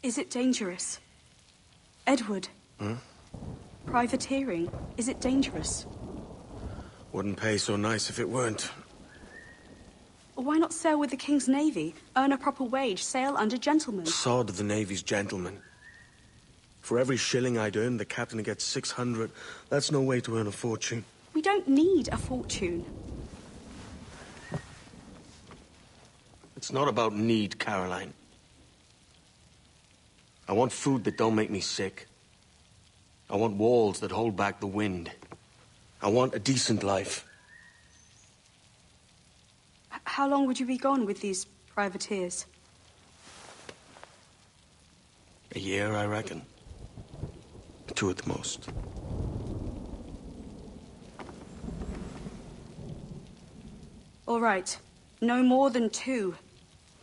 Is it dangerous? Edward? Privateering, is it dangerous? Wouldn't pay so nice if it weren't. Why not sail with the King's Navy? Earn a proper wage, sail under gentlemen. Sod the Navy's gentlemen. For every shilling I'd earn, the captain gets 600. That's no way to earn a fortune. We don't need a fortune. It's not about need, Caroline. I want food that don't make me sick. I want walls that hold back the wind. I want a decent life. How long would you be gone with these privateers? A year, I reckon. 2 at the most. All right. No more than 2.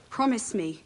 Promise me.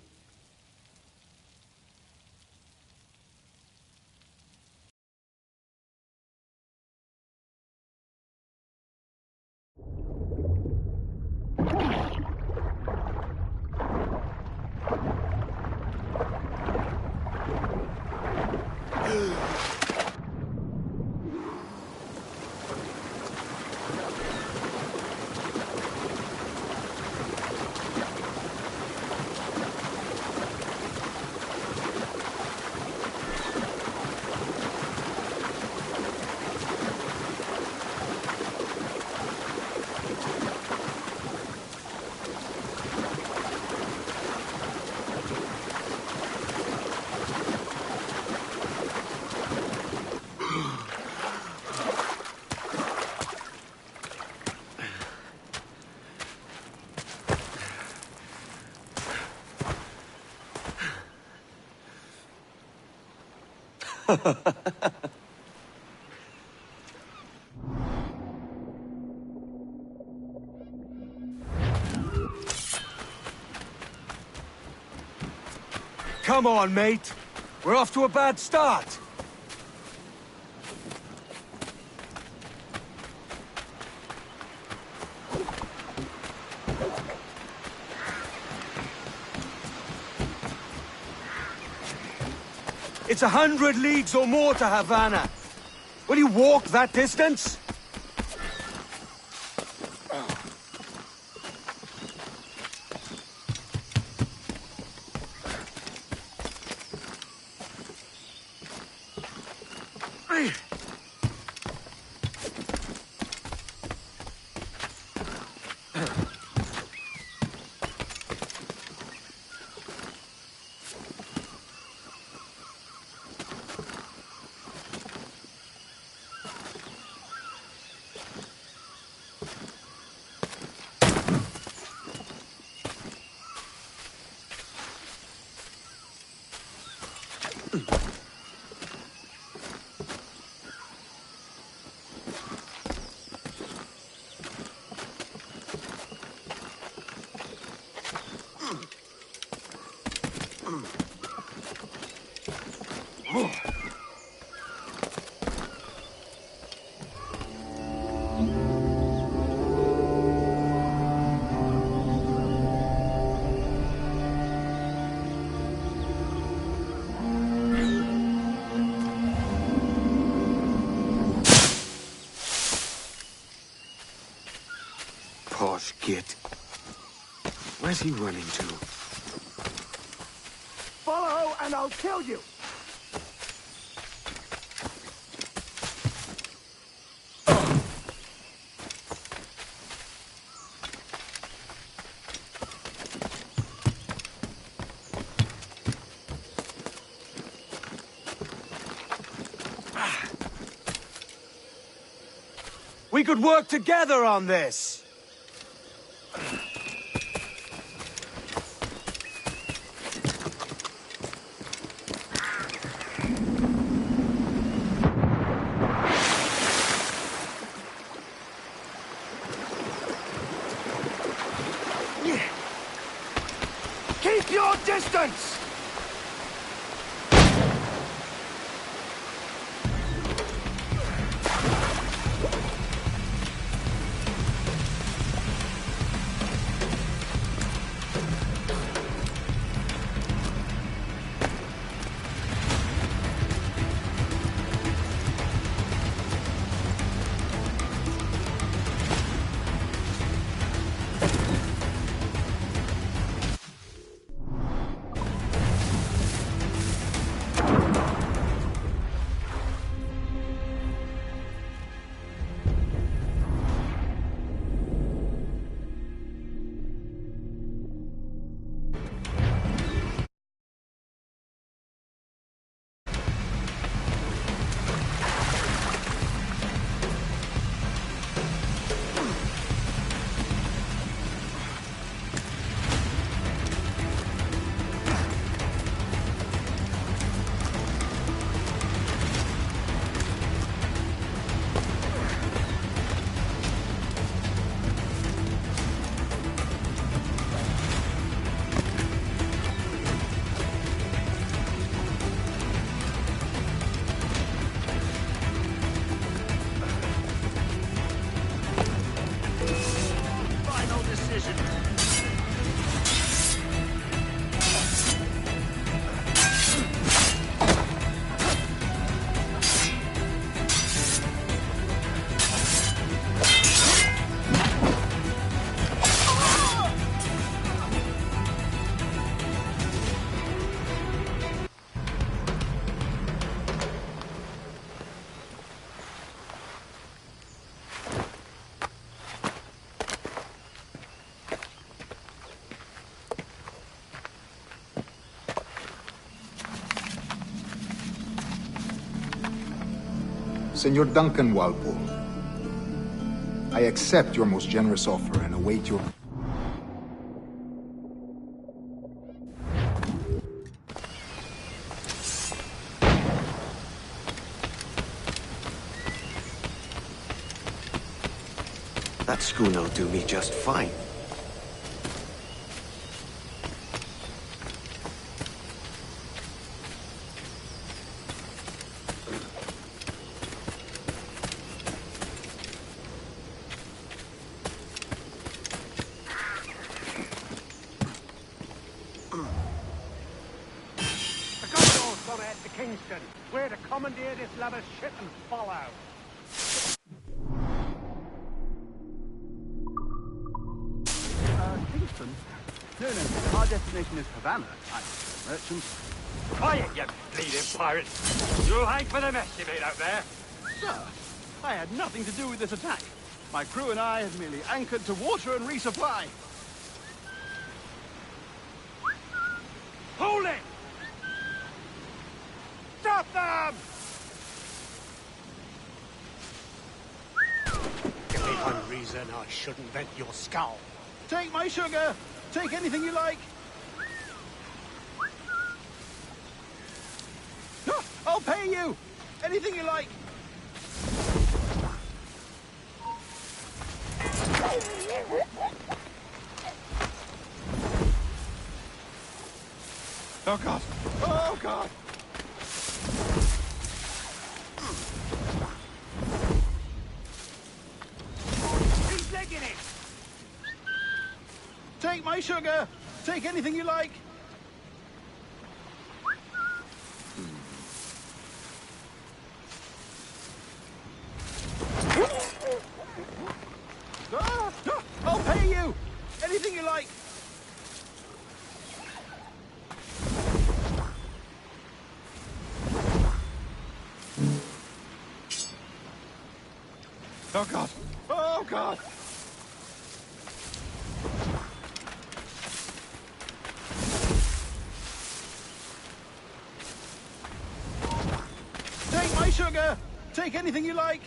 Come on, mate. We're off to a bad start. It's 100 leagues or more to Havana. Will you walk that distance? Posh git. Where's he running to? Follow and I'll kill you! We could work together on this! Keep your distance! decision. Senor Duncan Walpole, I accept your most generous offer and await your... That schooner'll do me just fine. Kingston. We're to commandeer this lavish ship and follow. Kingston? No, our destination is Havana. I'm a merchant. Quiet, you bleeding pirate! You'll hang for the mess you made out there. Sir, I had nothing to do with this attack. My crew and I have merely anchored to water and resupply. Hold it! Stop them! Give me one reason I shouldn't vent your skull. Take my sugar! Take anything you like! I'll pay you! Anything you like! Oh, God! Oh, God! He's legging it! Take my sugar! Take anything you like! I'll pay you! Anything you like! Oh, God! Oh, God! Take my sugar! Take anything you like!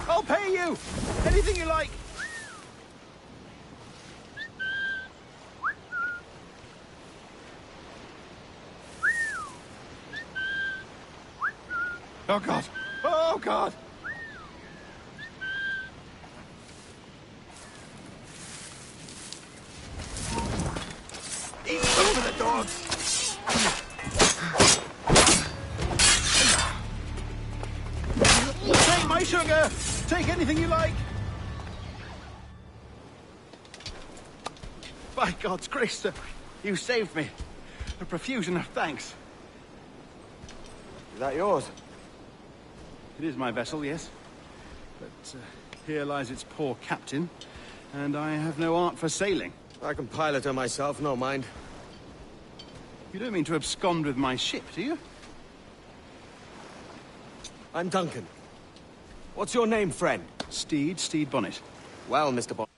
I'll pay you! Anything you like! Oh, God! Oh, God! Eat some for the dogs! Take my sugar! Take anything you like! By God's grace, sir, you saved me. A profusion of thanks. Is that yours? It is my vessel, yes. But here lies its poor captain, and I have no art for sailing. I can pilot her myself, no mind. You don't mean to abscond with my ship, do you? I'm Duncan. What's your name, friend? Steed Bonnet. Well, Mr. Bonnet.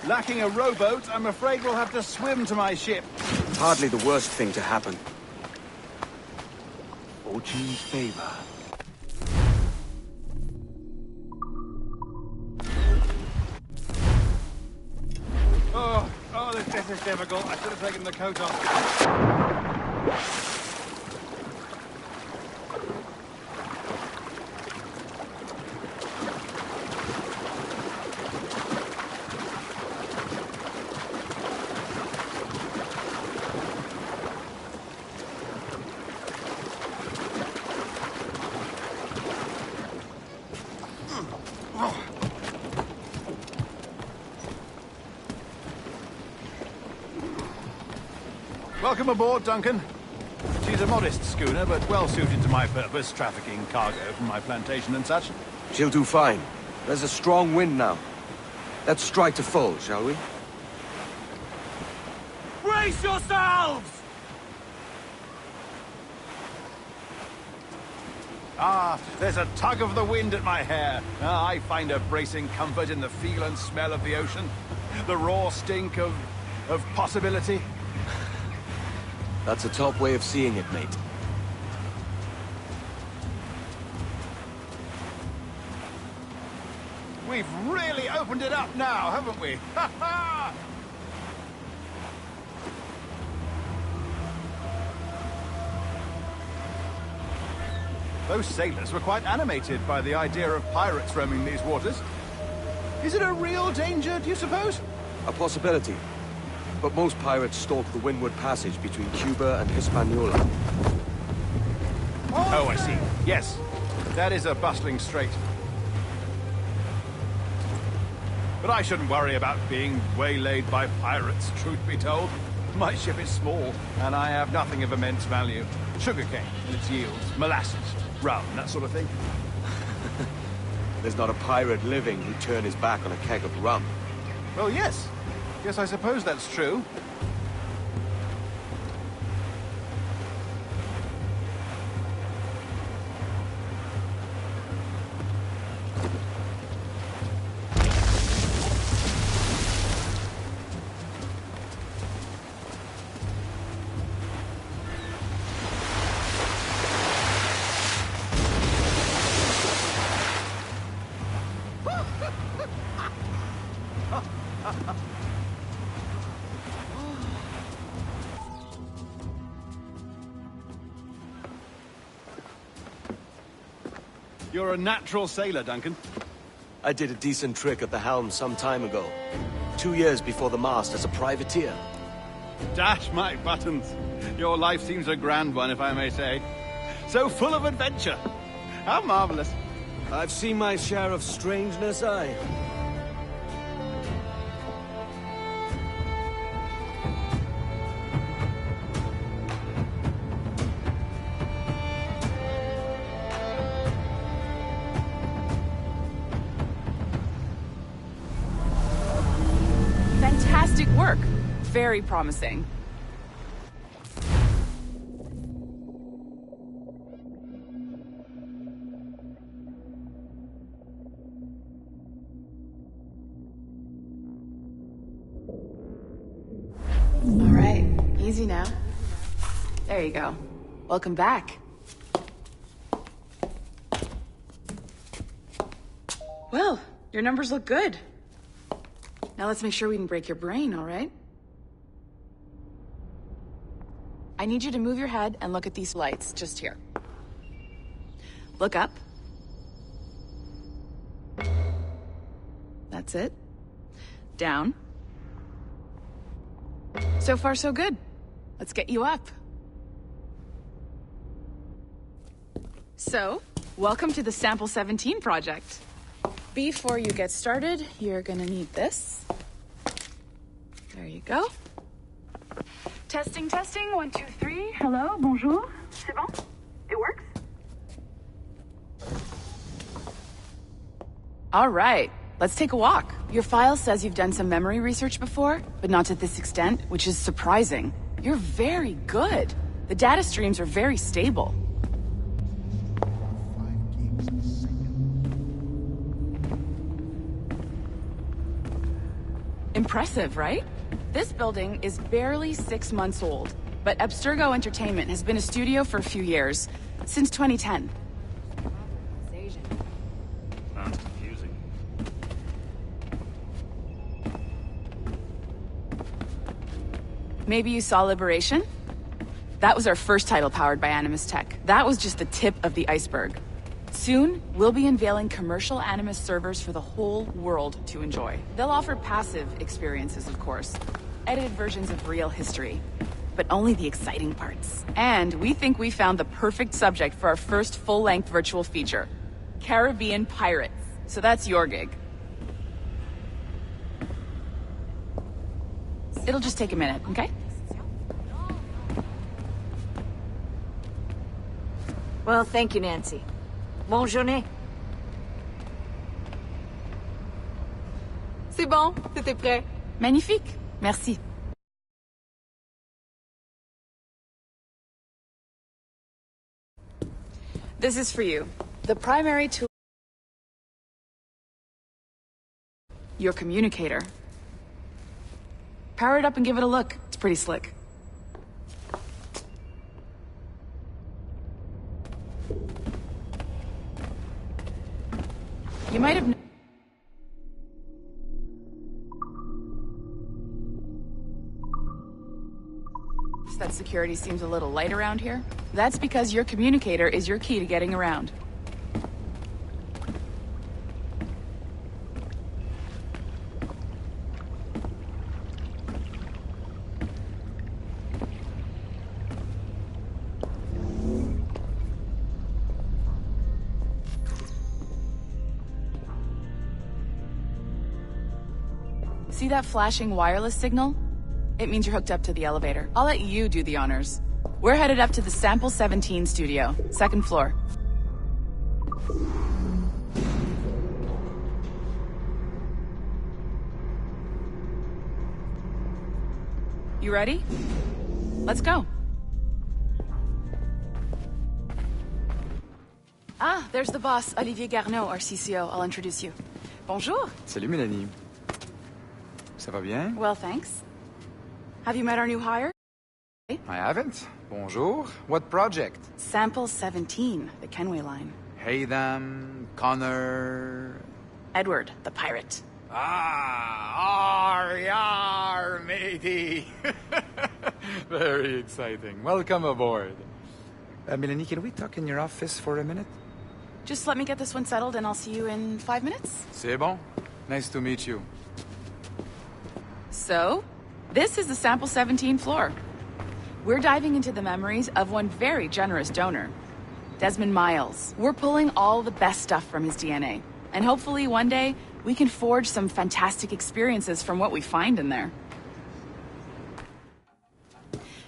Lacking a rowboat, I'm afraid we'll have to swim to my ship. Hardly the worst thing to happen. Fortune's favor. Oh, This is difficult. I should have taken the coat off. Welcome aboard, Duncan. She's a modest schooner, but well suited to my purpose, trafficking cargo from my plantation and such. She'll do fine. There's a strong wind now. Let's strike to full, shall we? Brace yourselves! Ah, there's a tug of the wind at my hair. I find a bracing comfort in the feel and smell of the ocean. The raw stink of possibility. That's a top way of seeing it, mate. We've really opened it up now, haven't we? Ha ha! Those sailors were quite animated by the idea of pirates roaming these waters. Is it a real danger, do you suppose? A possibility. But most pirates stalk the Windward Passage between Cuba and Hispaniola. Oh, I see. Yes, that is a bustling strait. But I shouldn't worry about being waylaid by pirates, truth be told. My ship is small, and I have nothing of immense value. Sugarcane and its yields, molasses, rum, that sort of thing. There's not a pirate living who'd turn his back on a keg of rum. Well, yes. Yes, I suppose that's true. You're a natural sailor, Duncan. I did a decent trick at the helm some time ago. 2 years before the mast as a privateer. Dash my buttons. Your life seems a grand one, if I may say. So full of adventure. How marvelous. I've seen my share of strangeness, aye. Fantastic work. Very promising. All right, easy now. There you go. Welcome back. Well, your numbers look good. Now let's make sure we didn't break your brain, all right? I need you to move your head and look at these lights just here. Look up. That's it. Down. So far, so good. Let's get you up. So, welcome to the Sample 17 project. Before you get started, you're gonna need this. There you go. Testing, testing, 1, 2, 3. Hello, bonjour. C'est bon? It works? All right, let's take a walk. Your file says you've done some memory research before, but not to this extent, which is surprising. You're very good. The data streams are very stable. Impressive, right? This building is barely 6 months old, but Abstergo Entertainment has been a studio for a few years, since 2010. Sounds confusing. Maybe you saw Liberation? That was our first title powered by Animus Tech. That was just the tip of the iceberg. Soon, we'll be unveiling commercial Animus servers for the whole world to enjoy. They'll offer passive experiences, of course. Edited versions of real history. But only the exciting parts. And we think we found the perfect subject for our first full-length virtual feature. Caribbean pirates. So that's your gig. It'll just take a minute, okay? Well, thank you, Nancy. Bonne journée. C'est bon, c'était prêt. Magnifique. Merci. This is for you. The primary tool... Your communicator. Power it up and give it a look. It's pretty slick. You might have... That security seems a little light around here. That's because your communicator is your key to getting around. See that flashing wireless signal? It means you're hooked up to the elevator. I'll let you do the honors. We're headed up to the Sample 17 studio, second floor. You ready? Let's go. Ah, there's the boss, Olivier Garneau, our CCO. I'll introduce you. Bonjour. Salut, Mélanie. Ça va bien? Well, thanks. Have you met our new hire? I haven't. Bonjour. What project? Sample 17, the Kenway line. Haytham, Connor... Edward, the pirate. Yar, matey. Very exciting. Welcome aboard. Mélanie, can we talk in your office for a minute? Just let me get this one settled and I'll see you in 5 minutes. C'est bon. Nice to meet you. So, this is the Sample 17 floor. We're diving into the memories of one very generous donor, Desmond Miles. We're pulling all the best stuff from his DNA. And hopefully one day, we can forge some fantastic experiences from what we find in there.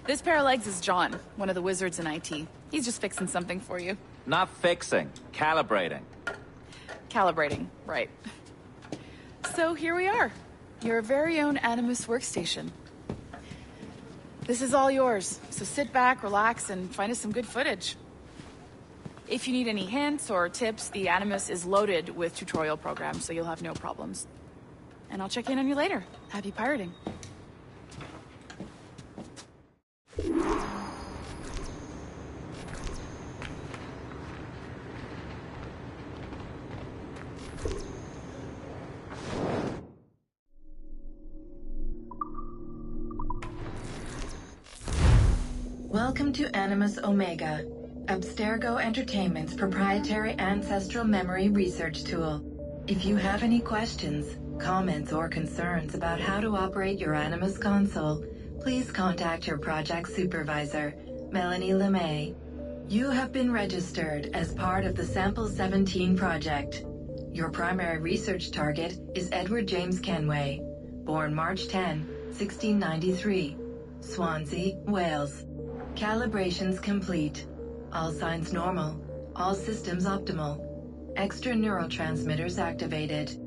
This pair of legs is John, one of the wizards in IT. He's just fixing something for you. Not fixing, calibrating. Calibrating, right. So here we are, your very own Animus workstation. This is all yours, so sit back, relax, and find us some good footage. If you need any hints or tips, the Animus is loaded with tutorial programs, so you'll have no problems. And I'll check in on you later. Happy pirating. Welcome to Animus Omega, Abstergo Entertainment's proprietary ancestral memory research tool. If you have any questions, comments, or concerns about how to operate your Animus console, please contact your project supervisor, Melanie LeMay. You have been registered as part of the Sample 17 project. Your primary research target is Edward James Kenway, born March 10, 1693, Swansea, Wales. Calibrations complete. All signs normal. All systems optimal. Extra neurotransmitters activated.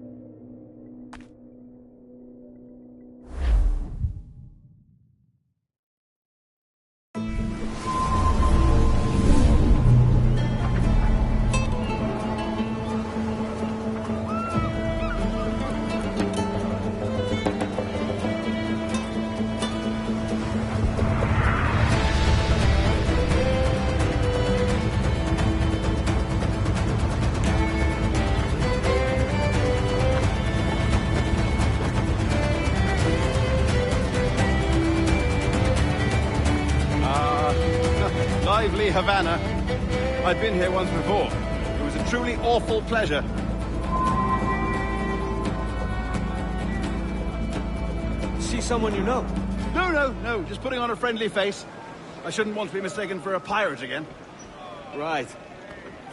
lovely Havana. I've been here once before. It was a truly awful pleasure. See someone you know? No, just putting on a friendly face. I shouldn't want to be mistaken for a pirate again. Right.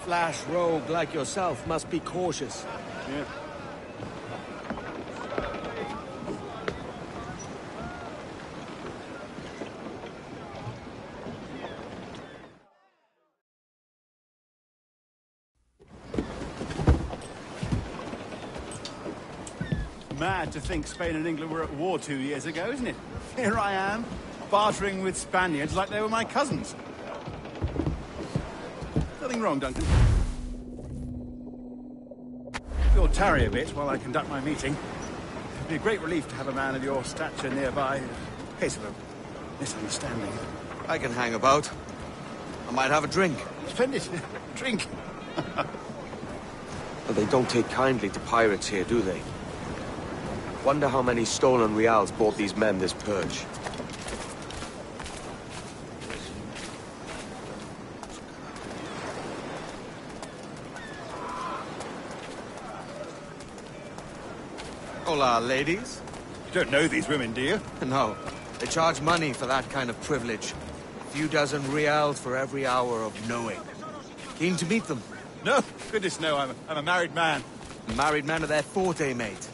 Flash rogue like yourself must be cautious. Yeah. Mad to think Spain and England were at war 2 years ago, isn't it? Here I am, bartering with Spaniards like they were my cousins. Nothing wrong, Duncan. You'll tarry a bit while I conduct my meeting. It'd be a great relief to have a man of your stature nearby in case of a misunderstanding. I can hang about. I might have a drink. Splendid. Drink. But they don't take kindly to pirates here, do they? Wonder how many stolen reals bought these men this purge. Hola, ladies. You don't know these women, do you? No. They charge money for that kind of privilege. A few dozen reals for every hour of knowing. Keen to meet them? No, goodness no, I'm a married man. Married men are their forte, mate.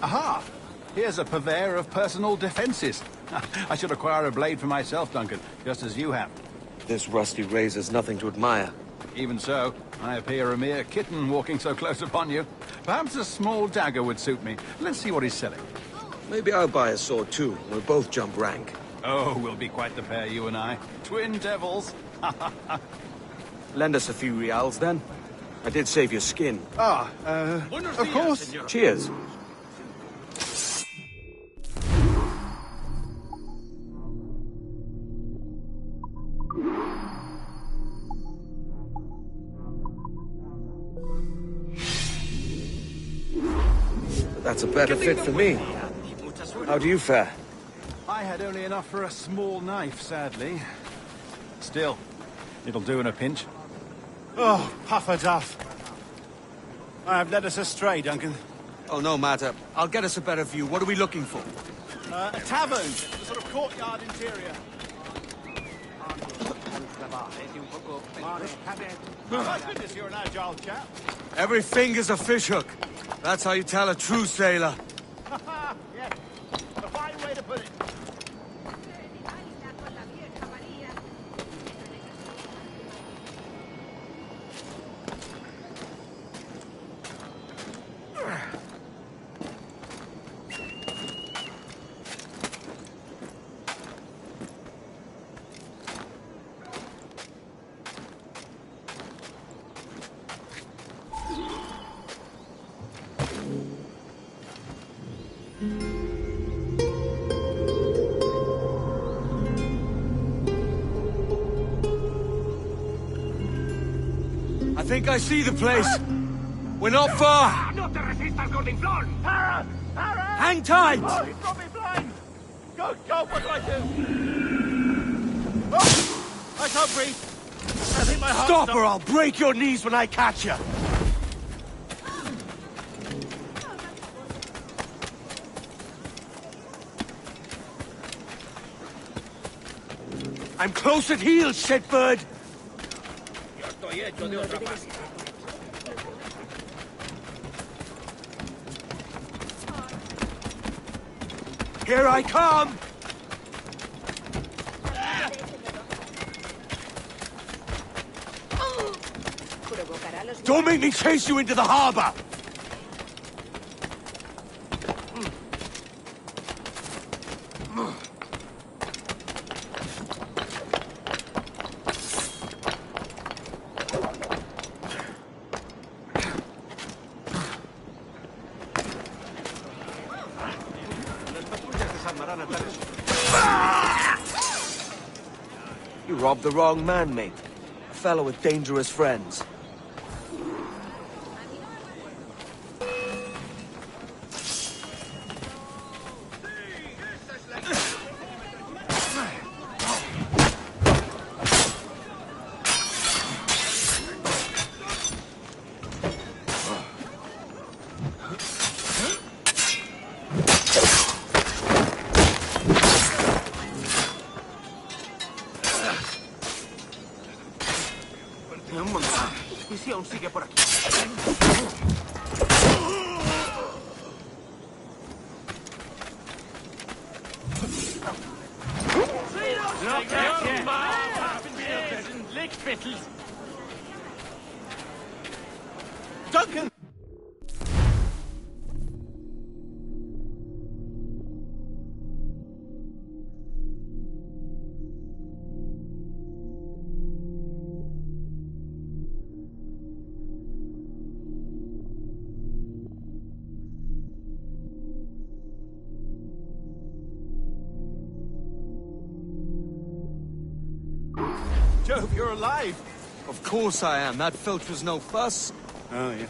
Aha! Here's a purveyor of personal defenses. I should acquire a blade for myself, Duncan, just as you have. This rusty razor's nothing to admire. Even so, I appear a mere kitten walking so close upon you. Perhaps a small dagger would suit me. Let's see what he's selling. Maybe I'll buy a sword too. We'll both jump rank. Oh, we'll be quite the pair, you and I. Twin devils. Lend us a few reals, then. I did save your skin. Of course. Cheers. That's a better fit for me. How do you fare? I had only enough for a small knife, sadly. Still, it'll do in a pinch. Oh, puffer duff. I have led us astray, Duncan. Oh, no matter. I'll get us a better view. What are we looking for? A tavern, a sort of courtyard interior. My goodness, you're an agile chap. Every finger's a fishhook. That's how you tell a true sailor. Yes, a fine way to put it. I think I see the place. We're not far. Hang tight! Oh, he's got me blind! Go, what do I do? Oh, I can't breathe. I think my heart's Stop or I'll break your knees when I catch you. I'm close at heel, shitbird! Here I come! Don't make me chase you into the harbor! You robbed the wrong man, mate. A fellow with dangerous friends. Un montón. ¿Y si aún sigue por aquí? Duncan! Jove, you're alive! Of course I am. That filch was no fuss. Oh, yes.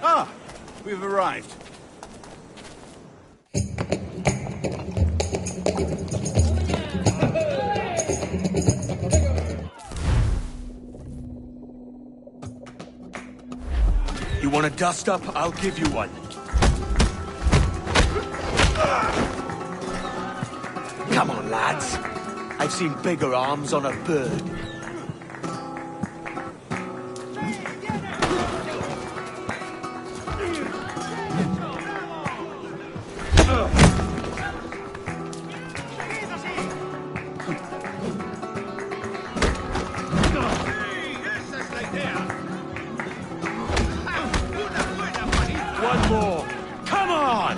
Ah! We've arrived. You want a dust-up? I'll give you one. Come on, lads. I've seen bigger arms on a bird. One more. Come on!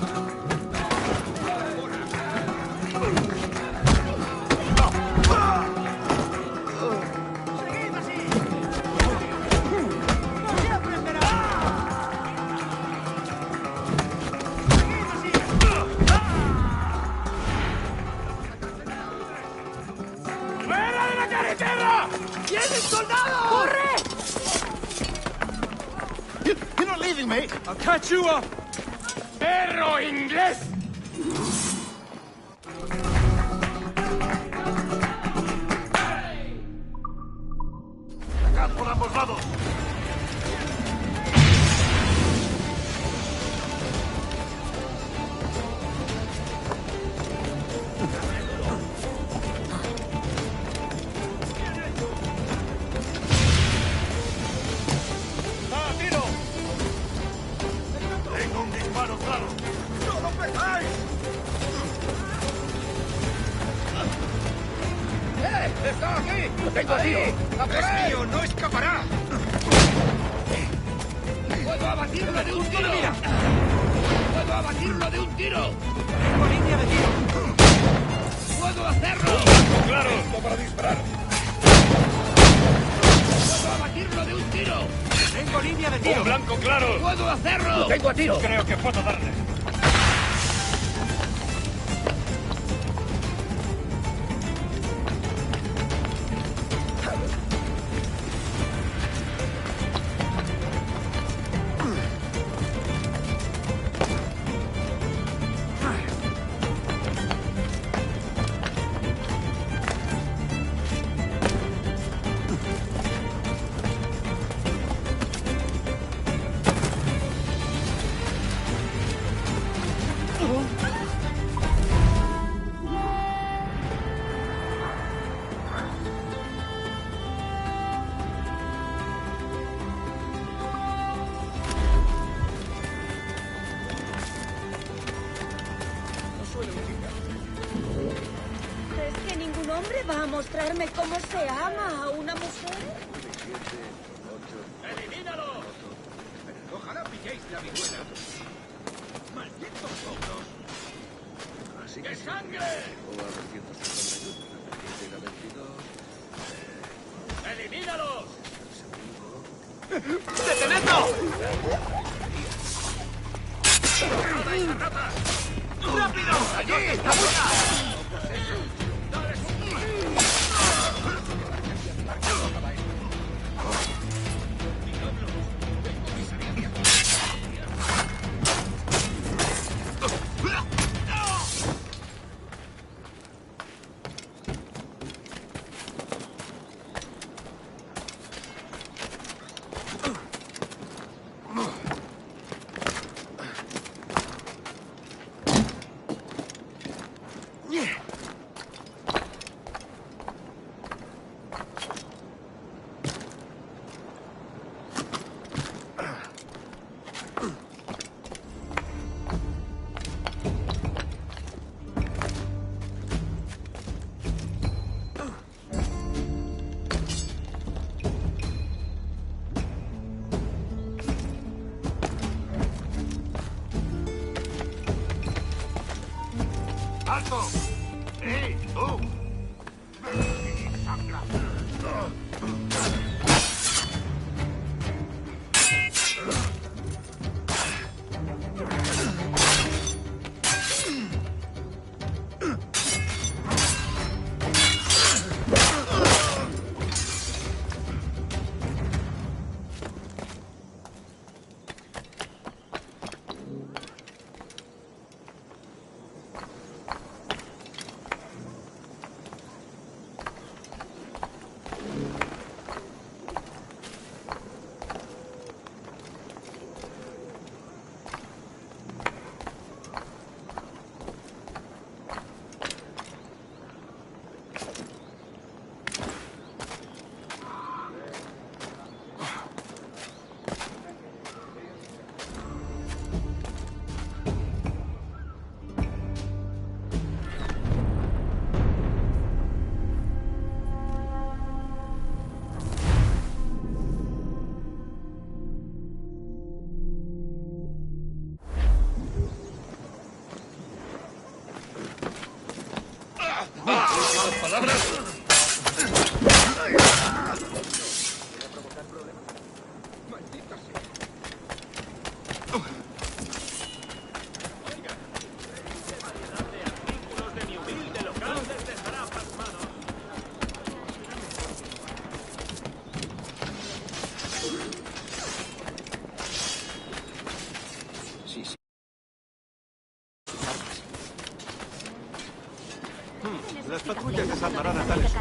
You're not leaving me! I'll catch you up! ¡Perro inglés! ¡Atacad por ambos lados! ¡Ah, tiro! Tengo un disparo claro. ¡No lo pegáis! ¡Está aquí! ¡Lo tengo a tiro! ¡Es mío! ¡No escapará! ¡Puedo abatirlo de un tiro! ¡Mira! ¡Puedo abatirlo de un tiro! ¡Tengo línea de tiro! ¡Puedo hacerlo! ¡Claro! ¡Listo para disparar! ¡Puedo abatirlo de un tiro! ¡Tengo línea de tiro! ¡Un blanco claro! ¡Puedo hacerlo! ¡Tengo a tiro! Creo que puedo darle. ¿Crees que ningún hombre va a mostrarme cómo se ama a una mujer? ¡Elimínalo! Ojalá pilléis la vihuela. ¡Malditos tontos! ¡Qué sangre! ¡Elimínalos! ¡Detenedlo! ¡Rápido! ¡Allí! ¡La buena! ¡Alto! ¡Ey, tú! Las patrullas desarmarán a tales.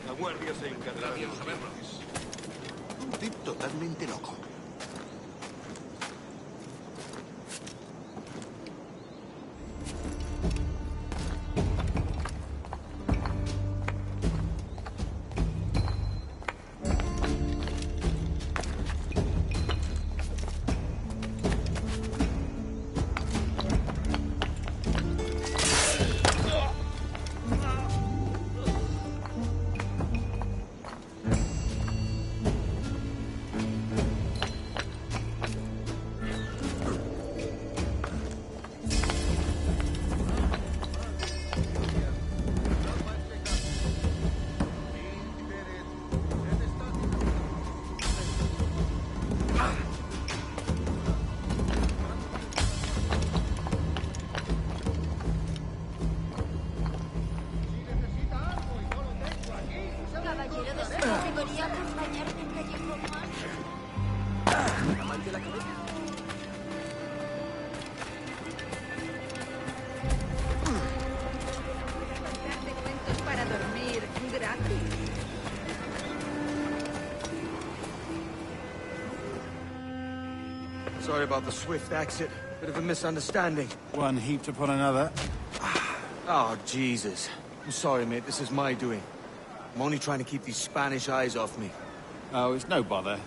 La guardia se encargará de saberlo. Un tip totalmente loco. Sorry about the swift exit. Bit of a misunderstanding. One heaped upon another. Oh, Jesus. I'm sorry, mate. This is my doing. I'm only trying to keep these Spanish eyes off me. Oh, it's no bother.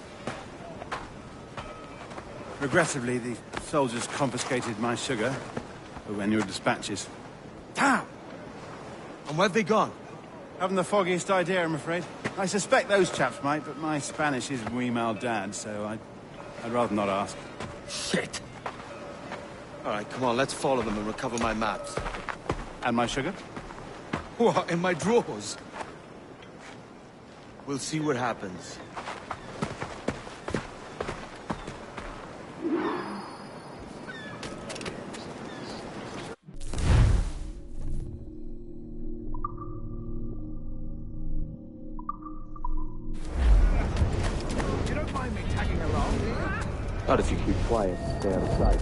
Regrettably, the soldiers confiscated my sugar when your dispatches. Damn! And where've they gone? Haven't the foggiest idea, I'm afraid. I suspect those chaps might, but my Spanish is muy mal dad, so I'd rather not ask. Shit! All right, come on, let's follow them and recover my maps. And my sugar? What, in my drawers? We'll see what happens. You don't mind me tagging along, do you? Not if you keep quiet and stay out of sight.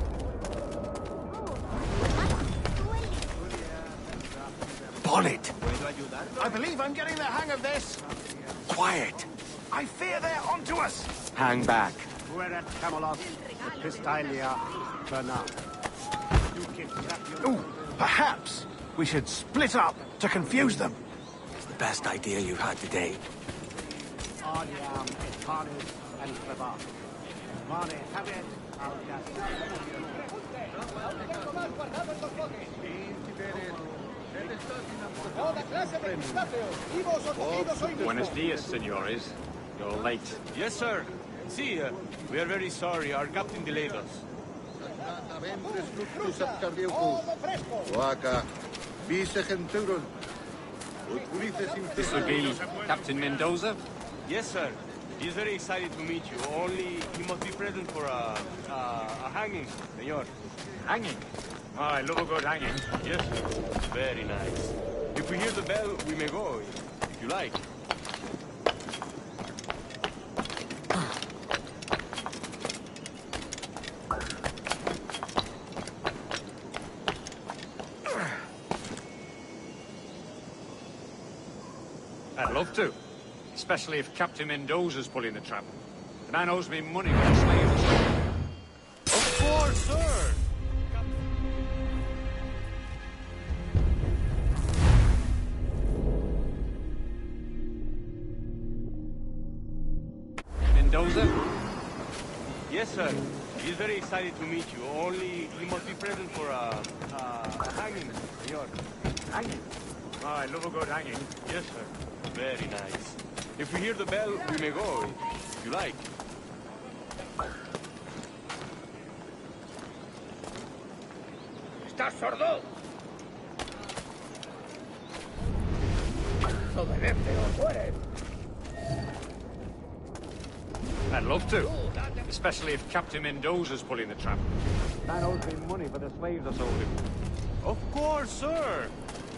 Bonnet! I believe I'm getting the hang of this. Quiet! I fear they're onto us. Hang back. We're at Camelot, the Pistalia, Bernard. Ooh, perhaps we should split up to confuse them. It's the best idea you've had today. Buenos dias, senores. You're late. Yes, sir. See, we are very sorry. Our captain delayed us. This would be Captain Mendoza? Yes, sir. He's very excited to meet you. Only he must be present for a hanging, senor. Hanging? Oh, I love a good hanging. Yes, sir. Very nice. If we hear the bell, we may go, if you like. I'd love to. Especially if Captain Mendoza's pulling the trap. The man owes me money for the slaves. Of course, sir! Mendoza? Yes, sir. He's very excited to meet you. Only he must be present for a hanging, senor. Hanging? Oh, I love a good hanging. Yes, sir. Very nice. If we hear the bell, we may go, if you like. ¿Estás sordo? Obedece o mueres. I'd love to. Especially if Captain Mendoza's pulling the trap. The man owes me money for the slaves I sold him. Of course, sir.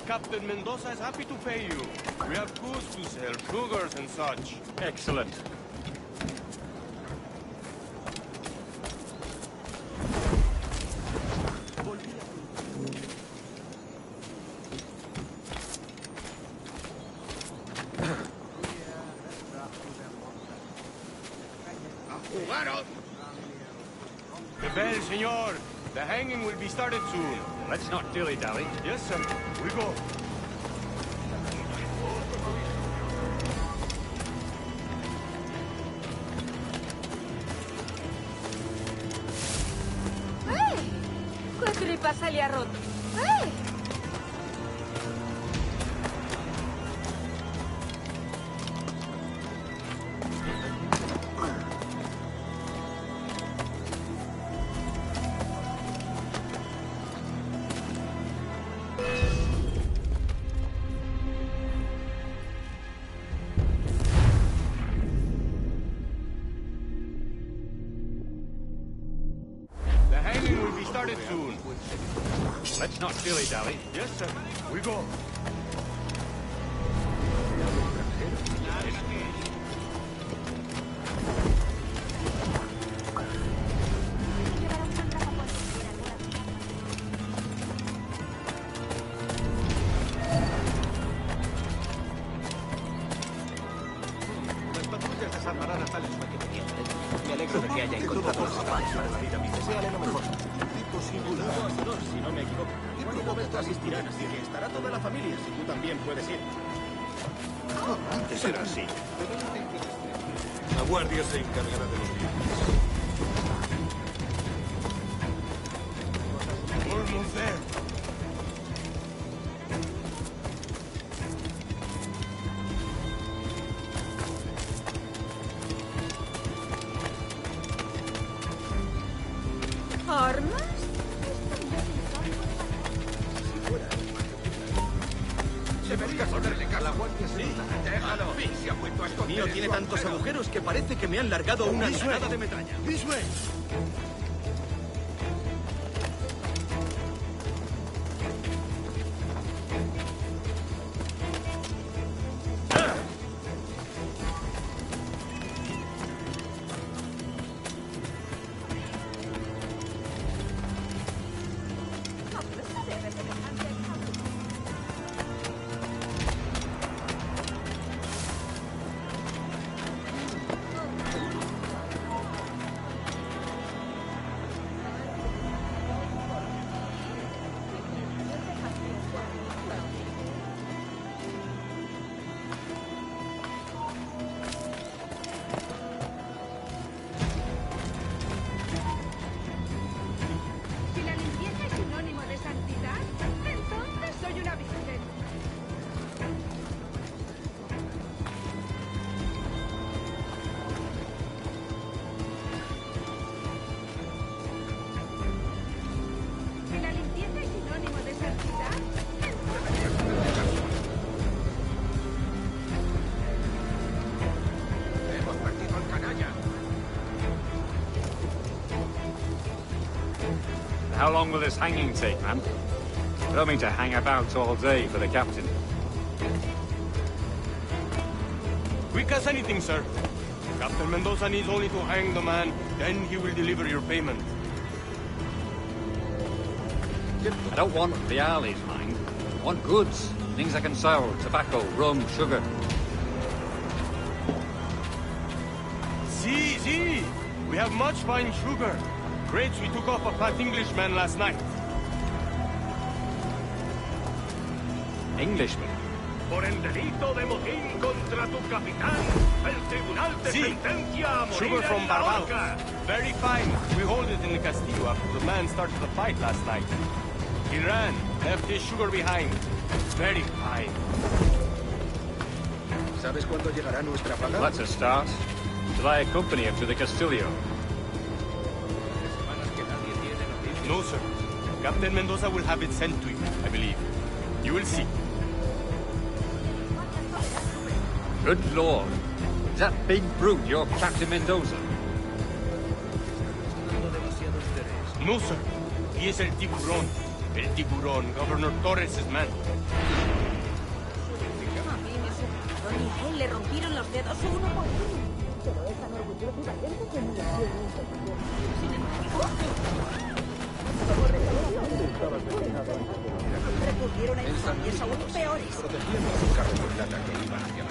Captain Mendoza is happy to pay you. We have goods to sell, sugars and such. Excellent. The bell, senor. The hanging will be started soon. Let's not dilly-dally. Yes, sir. We go. ¿Qué le pasa le ha roto? ¡Eh! The hanging will be started soon. Let's not dilly-dally. Yes, sir. We go. Las patrullas desarmarán a tales paqueterías. Me alegro de que haya encontrado los zapatos para salir a mi deseale lo mejor. Tipo singular. Si no me equivoco. ¿Cuánto momento asistirán? Así que estará toda la familia, si tú también puedes ir. Antes era así. La guardia se encargará de los niños. Almost there. ¿Armas? Se me diga ponerle cara. La guardia se déjalo. Se ha vuelto a esconder. Mío tiene tantos agujeros que parece que me han largado una granada de metralla. This way. How long will this hanging take, man? I don't mean to hang about all day for the captain. Quick as anything, sir. Captain Mendoza needs only to hang the man, then he will deliver your payment. I don't want reales, mind. I want goods. Things I can sell. Tobacco, rum, sugar. See. We have much fine sugar. Grapes we took off a fat Englishman last night. Englishman? Por el delito de motín contra tu capitán, el tribunal te sentencia a morir Sugar from en la Barbados. horca. Very fine. We hold it in the Castillo after the man started the fight last night. He ran, left his sugar behind. Very fine. ¿Sabes cuándo llegará nuestra paga? That's a start. Shall I accompany him to the Castillo? No, sir. Captain Mendoza will have it sent to you, I believe. You will see. Good Lord. Is that big brute your Captain Mendoza? No, sir. He is el tiburón. El tiburón, Governor Torres' man. Y a él le rompieron los dedos uno por uno. Pero es tan orgulloso y valiente que ni le dio sin embargo, recurrieron a infamias aún peores. Protegiendo a su carro de plata que iba hacia la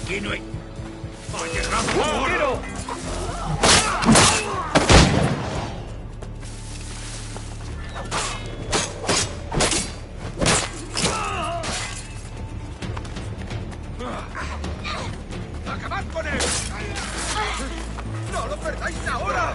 aquí no hay... ¡Llegamos! ¡Acabad con él! ¡No lo perdáis ahora!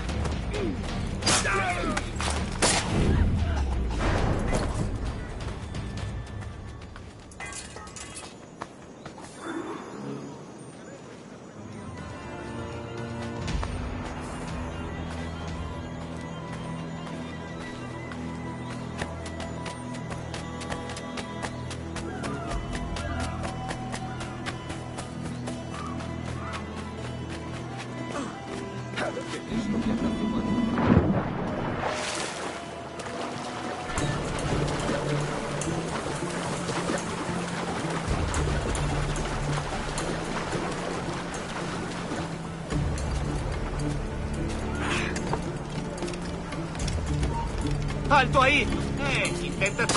¡Alto ahí! Intenta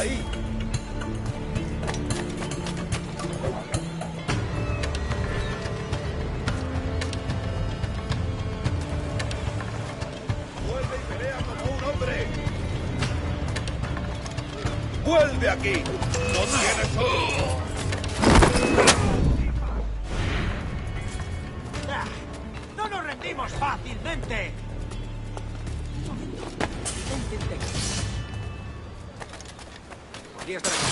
ahí. Vuelve y pelea como un hombre. ¡Vuelve aquí! ¡No tienes otro! ¡No nos rendimos fácilmente! Podría estar aquí.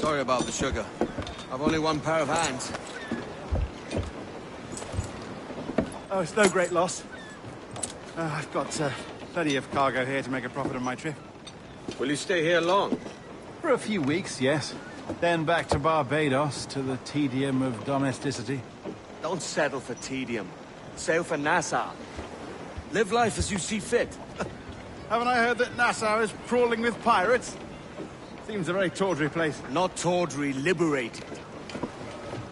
Sorry about the sugar. I've only one pair of hands. Oh, it's no great loss. I've got plenty of cargo here to make a profit on my trip. Will you stay here long? For a few weeks, yes. Then back to Barbados, to the tedium of domesticity. Don't settle for tedium. Sail for Nassau. Live life as you see fit. Haven't I heard that Nassau is crawling with pirates? Seems a very tawdry place. Not tawdry, liberated.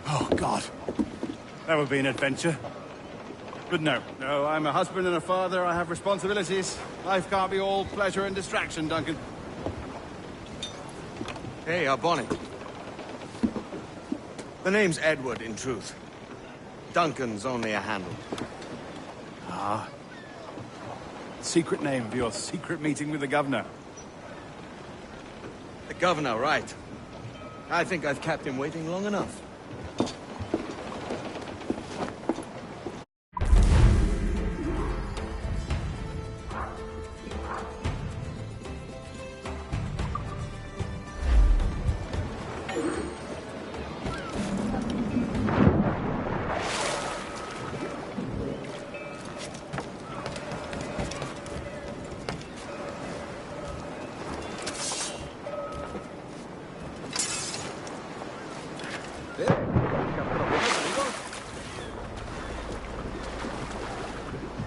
Oh, God. That would be an adventure. But no, I'm a husband and a father. I have responsibilities. Life can't be all pleasure and distraction, Duncan. Hey, our bonnet. The name's Edward, in truth. Duncan's only a handle. Ah. Secret name for your secret meeting with the governor. The governor, right. I think I've kept him waiting long enough.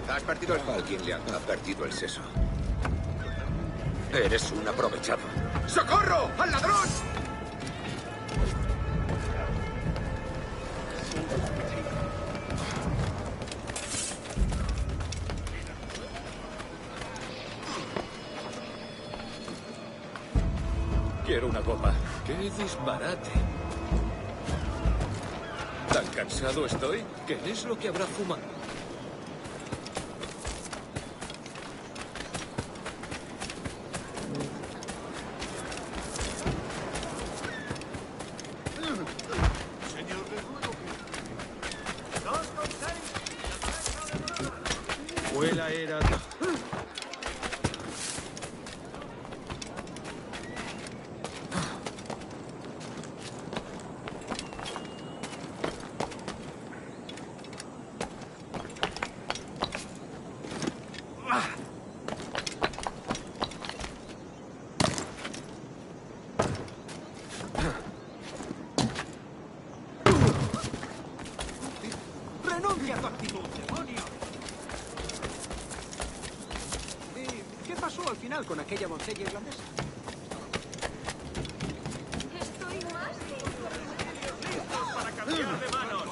Has perdido el... Alguien le ha perdido el seso. Eres un aprovechado. ¡Socorro! ¡Al ladrón! Quiero una copa. ¡Qué disparate! Tan cansado estoy. ¿Qué es lo que habrá fumado? Vuela era... Renuncia a tu actitud, demonio. ¿Qué pasó al final con aquella doncella irlandesa? Estoy más que ¡Listos para cambiar de manos!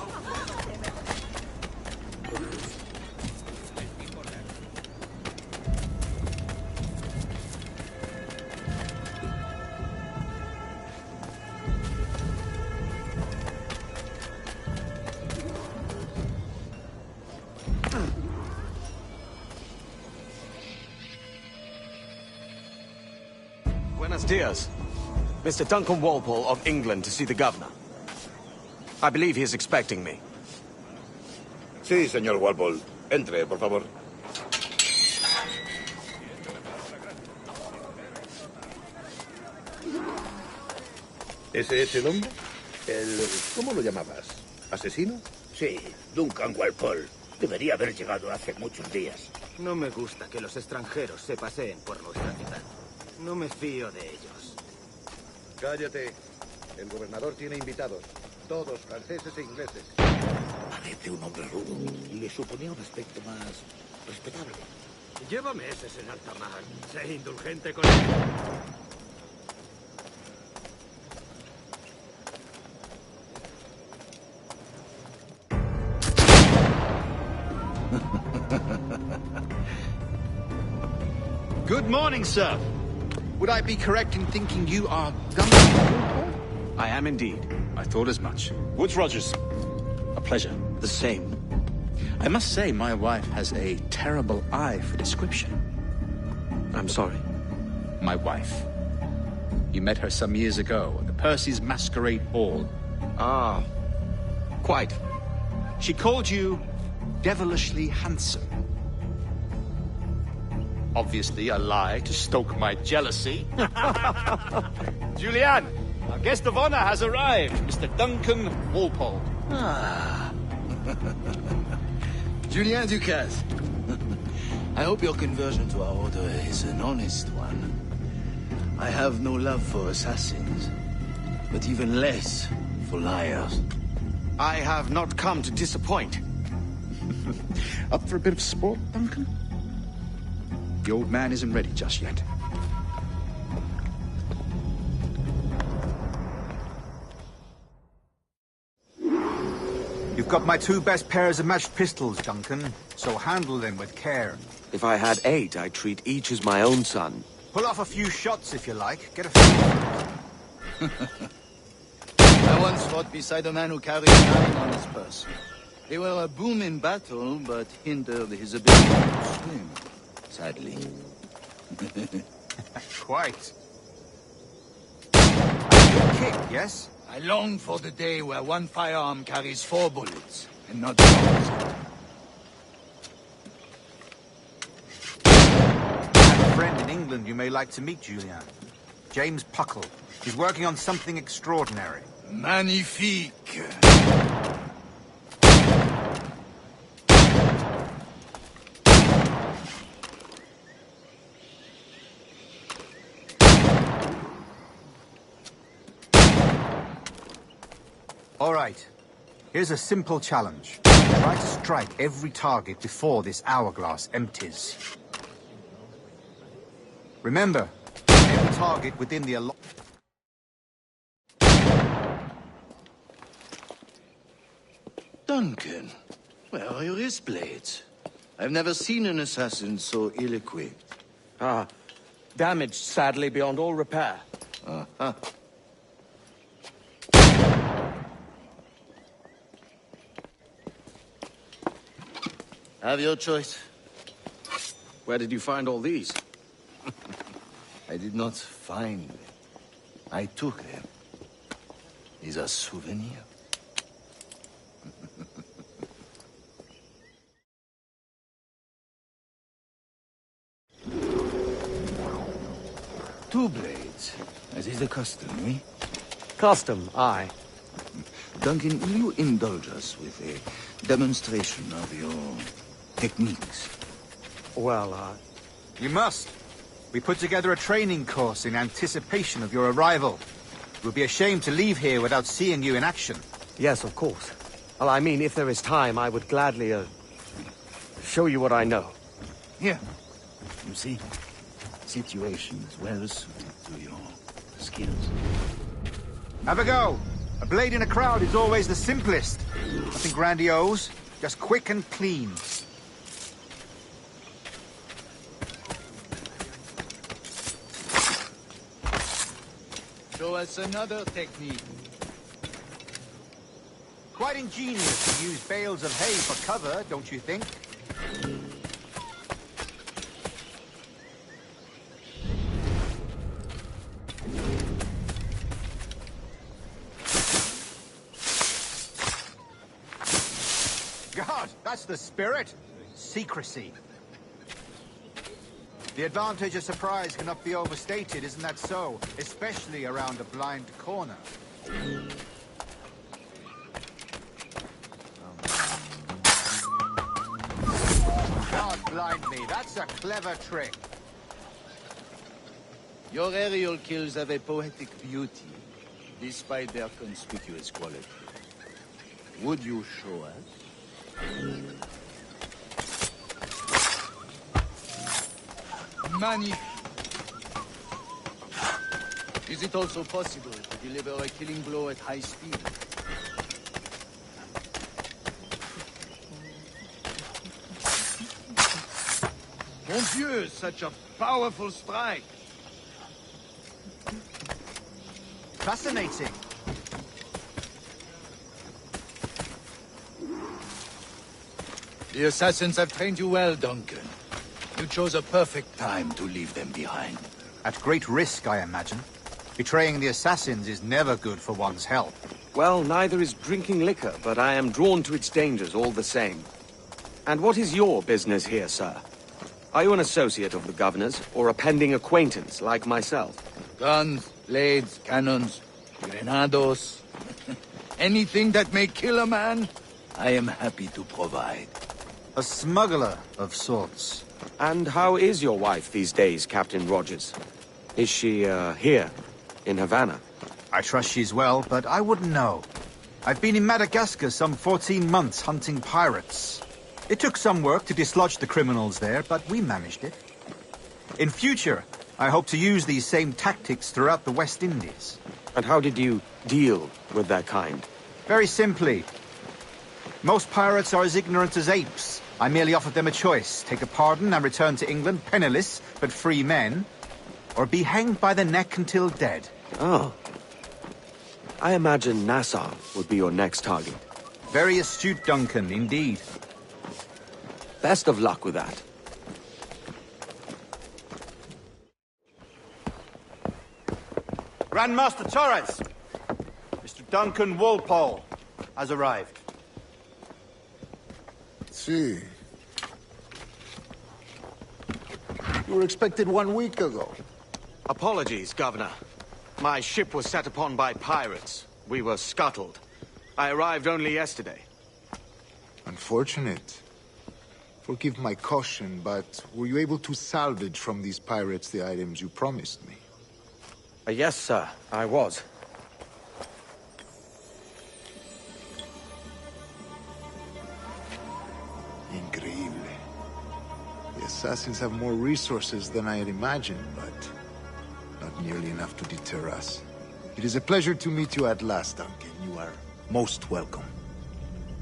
Buenos dias. Mr. Duncan Walpole of England to see the governor. I believe he is expecting me. Sí, señor Walpole. Entre, por favor. ¿Ese es el hombre? ¿Cómo lo llamabas? ¿Asesino? Sí, Duncan Walpole. Debería haber llegado hace muchos días. No me gusta que los extranjeros se paseen por nuestra ciudad. No me fío de ellos. Cállate. El gobernador tiene invitados. Todos franceses e ingleses. Parece un hombre rudo y le suponía un aspecto más respetable. Lleva meses en alta mar. Sé indulgente con él. Good morning, sir. Would I be correct in thinking you are Duncan? I am indeed. I thought as much. Woods Rogers. A pleasure. The same. I must say, my wife has a terrible eye for description. I'm sorry. My wife. You met her some years ago at the Percy's Masquerade Ball. Ah, quite. She called you devilishly handsome. Obviously a lie to stoke my jealousy. Julianne, our guest of honor has arrived, Mr. Duncan Walpole. Ah. Julien Ducasse. I hope your conversion to our order is an honest one. I have no love for assassins, but even less for liars. I have not come to disappoint. Up for a bit of sport, Duncan? The old man isn't ready just yet. You've got my two best pairs of matched pistols, Duncan, so handle them with care. If I had 8, I'd treat each as my own son. Pull off a few shots if you like. Get a few. I once fought beside a man who carried 9 on his person. They were a boom in battle, but hindered his ability to swim. Sadly. Quite. A good kick, yes? I long for the day where one firearm carries 4 bullets, and not the opposite. I have a friend in England you may like to meet, Julian. James Puckle. He's working on something extraordinary. Magnifique. All right. Here's a simple challenge. Try to strike every target before this hourglass empties. Remember, every target within the Duncan, where are your wrist blades? I've never seen an assassin so ill-equipped. Ah, damaged, sadly, beyond all repair. Uh-huh. Have your choice. Where did you find all these? I did not find them. I took them. These are souvenirs. Two blades, as is the custom, eh? Custom, aye. Duncan, will you indulge us with a demonstration of your techniques? Well, You must. We put together a training course in anticipation of your arrival. It would be a shame to leave here without seeing you in action. Yes, of course. Well, I mean, if there is time, I would gladly, show you what I know. Here. You see? Situation is well suited to your skills. Have a go. A blade in a crowd is always the simplest. Nothing grandiose, just quick and clean. Show us another technique. Quite ingenious to use bales of hay for cover, don't you think? God, that's the spirit. Secrecy. The advantage of surprise cannot be overstated, isn't that so? Especially around a blind corner. God blind me, that's a clever trick. Your aerial kills have a poetic beauty, despite their conspicuous quality. Would you show us? Magnifique. Is it also possible to deliver a killing blow at high speed? Mon Dieu, such a powerful strike! Fascinating. The assassins have trained you well, Duncan. You chose a perfect time to leave them behind. At great risk, I imagine. Betraying the assassins is never good for one's health. Well, neither is drinking liquor, but I am drawn to its dangers all the same. And what is your business here, sir? Are you an associate of the governor's, or a pending acquaintance like myself? Guns, blades, cannons, grenados. Anything that may kill a man, I am happy to provide. A smuggler of sorts. And how is your wife these days, Captain Rogers? Is she, here, in Havana? I trust she's well, but I wouldn't know. I've been in Madagascar some 14 months hunting pirates. It took some work to dislodge the criminals there, but we managed it. In future, I hope to use these same tactics throughout the West Indies. And how did you deal with that kind? Very simply. Most pirates are as ignorant as apes. I merely offered them a choice. Take a pardon and return to England penniless, but free men. Or be hanged by the neck until dead. Oh. I imagine Nassau would be your next target. Very astute, Duncan, indeed. Best of luck with that. Grandmaster Torres! Mr. Duncan Walpole has arrived. See. You were expected 1 week ago. Apologies, Governor. My ship was set upon by pirates. We were scuttled. I arrived only yesterday. Unfortunate. Forgive my caution, but were you able to salvage from these pirates the items you promised me? Yes, sir, I was. Increíble. The assassins have more resources than I had imagined, but not nearly enough to deter us. It is a pleasure to meet you at last, Duncan. You are most welcome.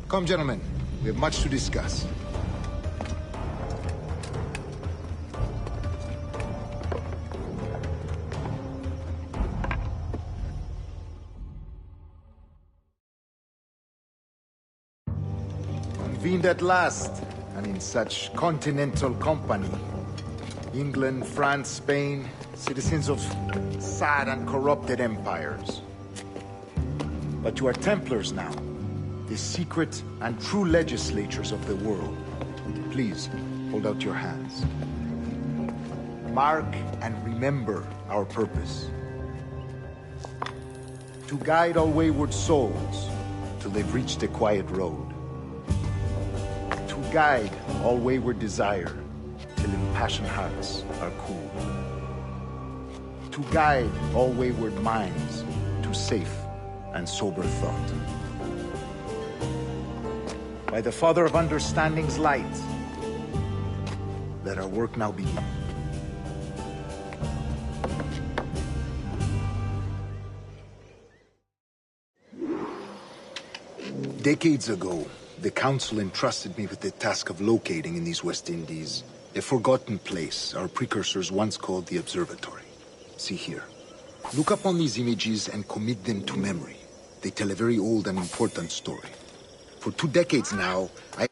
Come, gentlemen. We have much to discuss. Convened at last, and in such continental company. England, France, Spain, citizens of sad and corrupted empires. But you are Templars now, the secret and true legislators of the world. Please, hold out your hands. Mark and remember our purpose. To guide all wayward souls till they've reached a quiet road. To guide all wayward desire till impassioned hearts are cool. To guide all wayward minds to safe and sober thought. by the Father of Understanding's light. Let our work now begin. Decades ago, the Council entrusted me with the task of locating in these West Indies a forgotten place our precursors once called the Observatory. See here. Look upon these images and commit them to memory. They tell a very old and important story. For 2 decades now, I...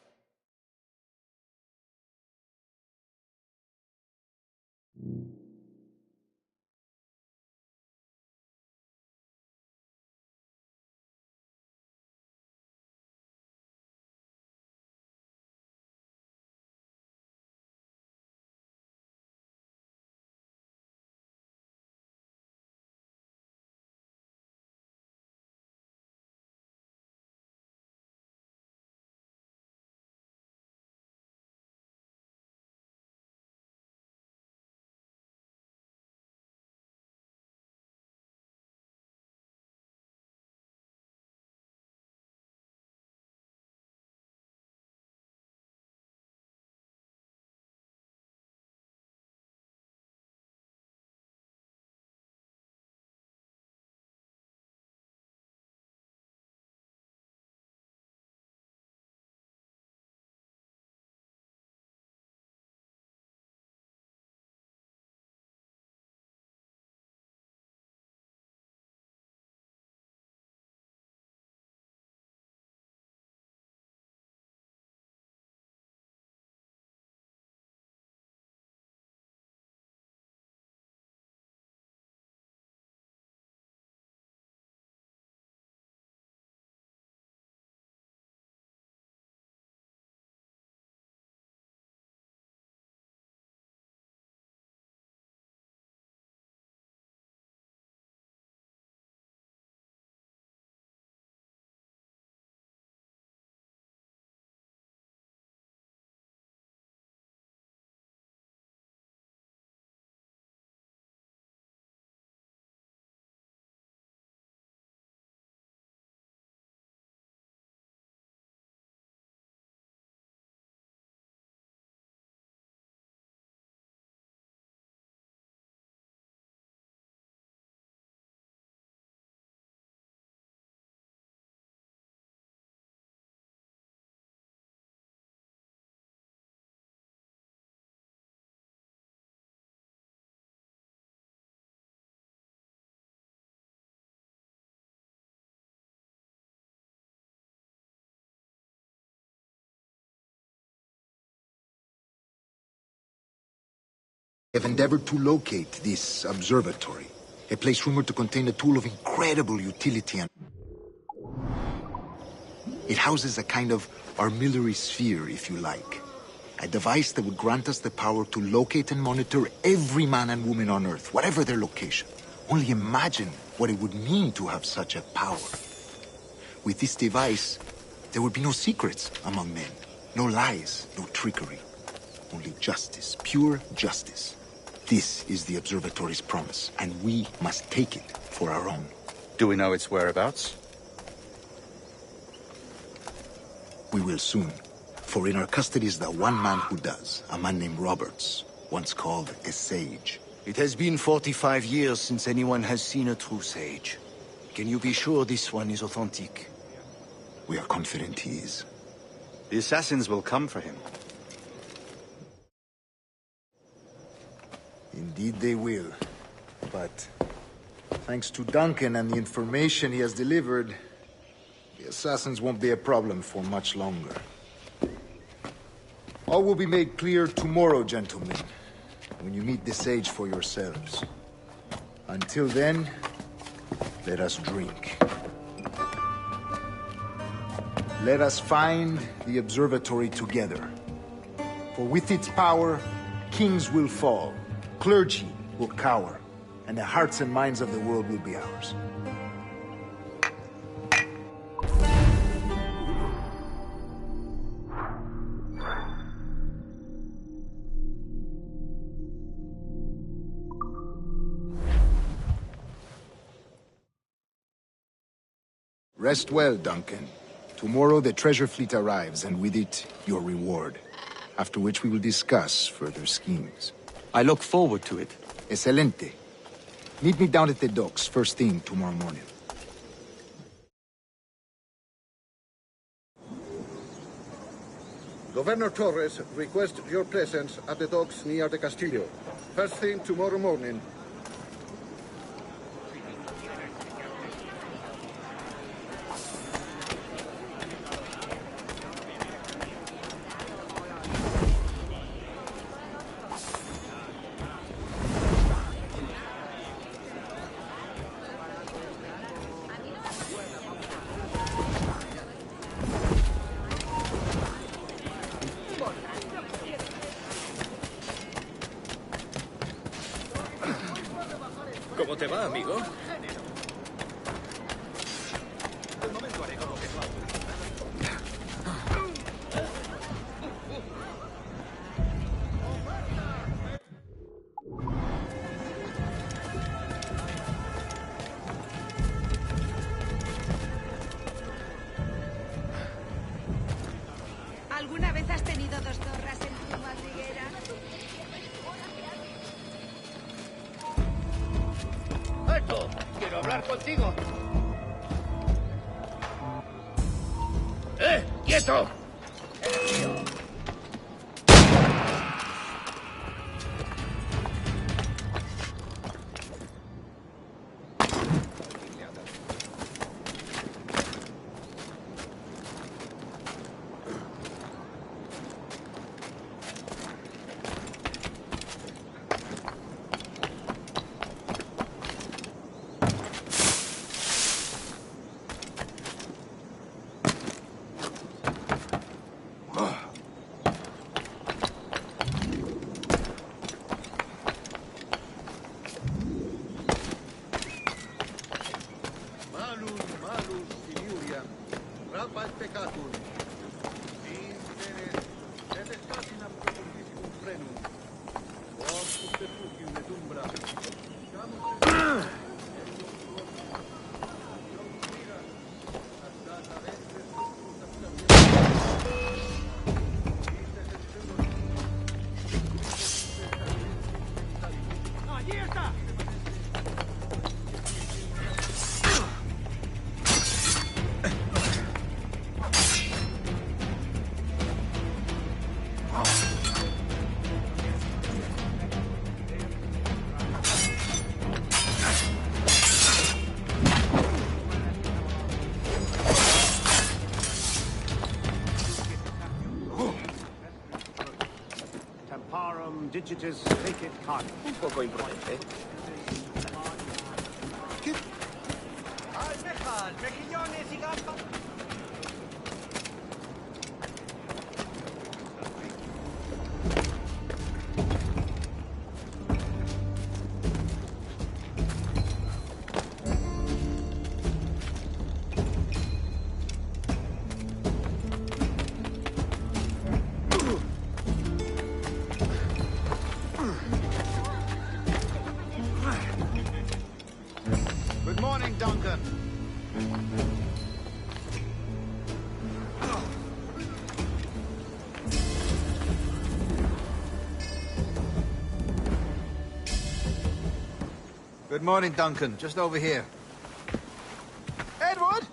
have endeavored to locate this observatory, a place rumored to contain a tool of incredible utility and... It houses a kind of armillary sphere, if you like. A device that would grant us the power to locate and monitor every man and woman on Earth, whatever their location. Only imagine what it would mean to have such a power. With this device, there would be no secrets among men, no lies, no trickery. Only justice, pure justice. This is the observatory's promise, and we must take it for our own. Do we know its whereabouts? We will soon. For in our custody is the one man who does, a man named Roberts, once called a sage. It has been 45 years since anyone has seen a true sage. Can you be sure this one is authentic? We are confident he is. The assassins will come for him. Indeed they will. But thanks to Duncan and the information he has delivered, the assassins won't be a problem for much longer. All will be made clear tomorrow, gentlemen, when you meet the sage for yourselves. Until then, let us drink. Let us find the observatory together. For with its power, kings will fall, clergy will cower, and the hearts and minds of the world will be ours. Rest well, Duncan. Tomorrow the treasure fleet arrives, and with it, your reward. After which we will discuss further schemes. I look forward to it. Excelente. Meet me down at the docks first thing tomorrow morning. Governor Torres requests your presence at the docks near the Castillo. First thing tomorrow morning. ¿Cómo te va, amigo? ¿Alguna vez has tenido dos zorras en tu madriguera? ¡Alto! ¡Quiero hablar contigo! ¡Quieto! Digitis, take it, card. Un poco imprudente. ¡Almejas, mejillones y gambas! Good morning, Duncan. Good morning, Duncan. Just over here. Edward?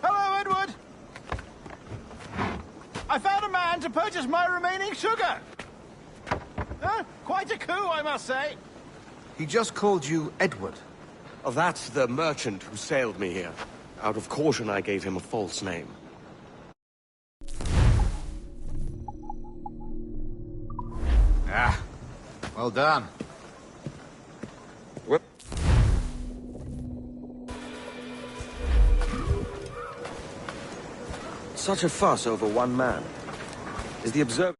Hello, Edward! I found a man to purchase my remaining sugar. Quite a coup, I must say. He just called you Edward. Oh, that's the merchant who sailed me here. Out of caution, I gave him a false name. Ah, well done. Such a fuss over one man. Is the observer...